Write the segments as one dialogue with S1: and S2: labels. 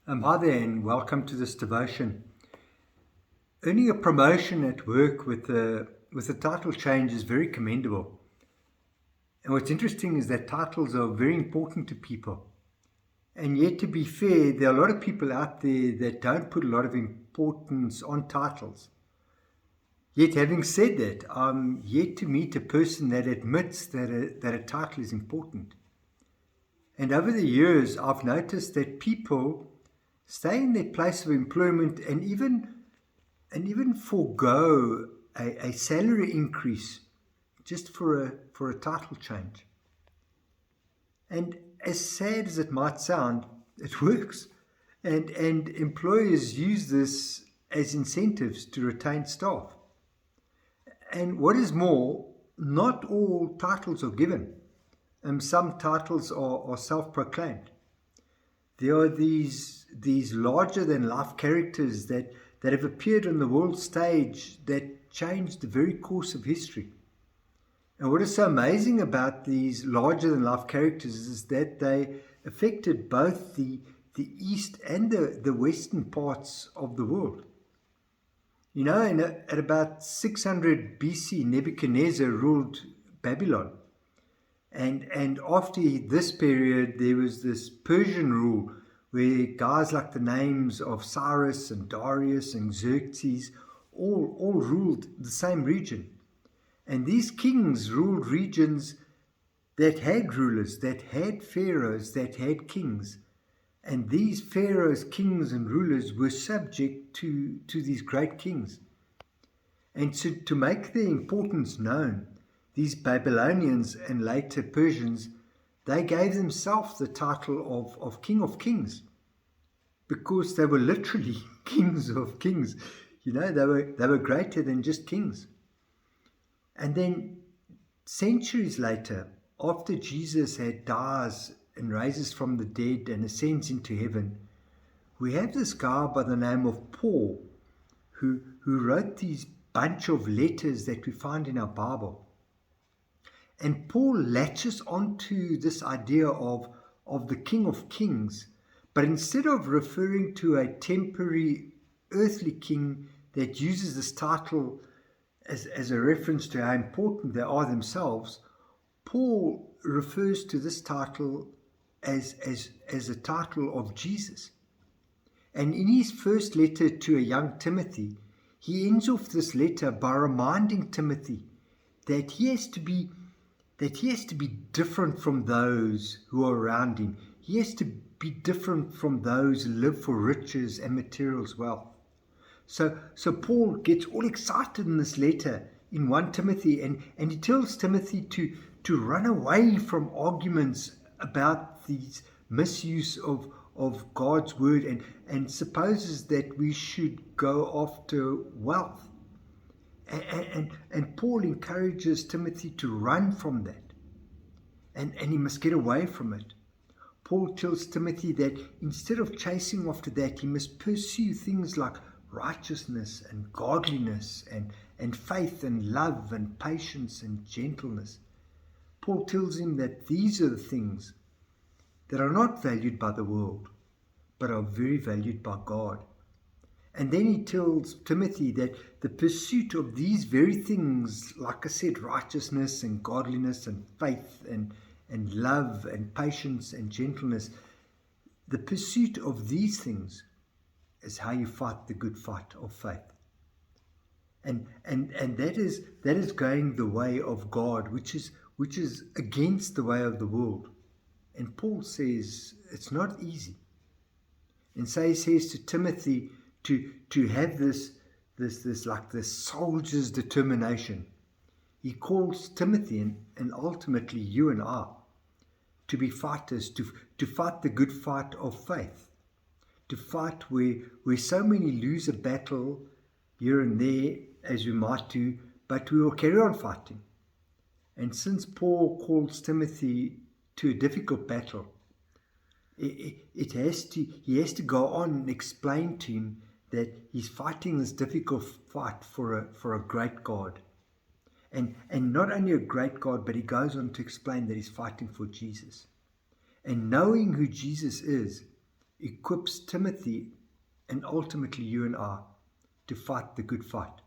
S1: Hi there and welcome to this devotion. Earning a promotion at work with a title change is very commendable. And what's interesting is that titles are very important to people. And yet, to be fair, there are a lot of people out there that don't put a lot of importance on titles. Yet, having said that, I'm yet to meet a person that admits that a title is important. And over the years, I've noticed that people stay in their place of employment and even forego a salary increase just for a title change. And as sad as it might sound, it works. And employers use this as incentives to retain staff. And what is more, not all titles are given. Some titles are self-proclaimed. There are these larger than life characters that have appeared on the world stage that changed the very course of history. And what is so amazing about these larger than life characters is that they affected both the east and the western parts of the world. You know, at about 600 BC, Nebuchadnezzar ruled Babylon. And after this period, there was this Persian rule where guys like the names of Cyrus and Darius and Xerxes all ruled the same region. And these kings ruled regions that had rulers, that had pharaohs, that had kings. And these pharaohs, kings, and rulers were subject to these great kings. And to make their importance known, these Babylonians and later Persians, they gave themselves the title of King of Kings because they were literally kings of kings. You know, they were greater than just kings. And then centuries later, after Jesus dies and raises from the dead and ascends into heaven, we have this guy by the name of Paul who wrote these bunch of letters that we find in our Bible. And Paul latches onto this idea of the King of Kings, but instead of referring to a temporary earthly king that uses this title as a reference to how important they are themselves, Paul refers to this title as a title of Jesus. And in his first letter to a young Timothy, he ends off this letter by reminding Timothy that he has to be different from those who are around him. He has to be different from those who live for riches and materials wealth. So Paul gets all excited in this letter in 1 Timothy and he tells Timothy to run away from arguments about these misuse of God's word and supposes that we should go after wealth. And Paul encourages Timothy to run from that. And he must get away from it. Paul tells Timothy that instead of chasing after that, he must pursue things like righteousness and godliness and faith and love and patience and gentleness. Paul tells him that these are the things that are not valued by the world, but are very valued by God. And then he tells Timothy that the pursuit of these very things, like I said, righteousness and godliness and faith and love and patience and gentleness, the pursuit of these things is how you fight the good fight of faith. And that is going the way of God, which is against the way of the world. And Paul says it's not easy. And so he says to Timothy to have this like this soldier's determination. He calls Timothy and ultimately you and I to be fighters, to fight the good fight of faith, to fight where so many lose a battle here and there as we might do, but we will carry on fighting. And since Paul calls Timothy to a difficult battle, he has to go on and explain to him that he's fighting this difficult fight for a great God. And not only a great God, but he goes on to explain that he's fighting for Jesus. And knowing who Jesus is equips Timothy and ultimately you and I to fight the good fight.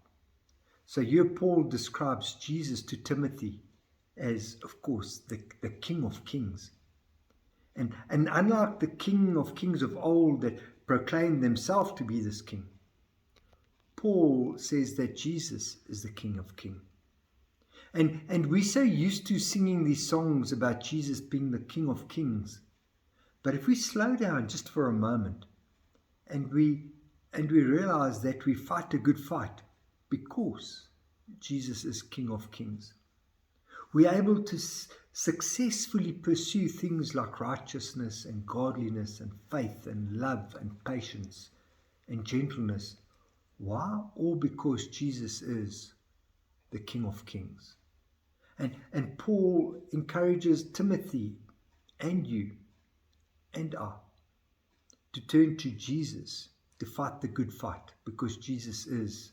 S1: So here Paul describes Jesus to Timothy as, of course, the King of Kings. And unlike the King of Kings of old that proclaimed themselves to be this king, Paul says that Jesus is the King of Kings. And we're so used to singing these songs about Jesus being the King of Kings. But if we slow down just for a moment and we realize that we fight a good fight because Jesus is King of Kings, we are able to successfully pursue things like righteousness and godliness and faith and love and patience and gentleness. Why? All because Jesus is the King of Kings. And Paul encourages Timothy and you and I to turn to Jesus to fight the good fight because Jesus is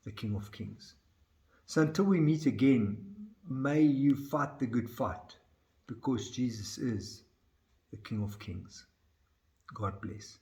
S1: the King of Kings. So until we meet again, may you fight the good fight because Jesus is the King of Kings. God bless.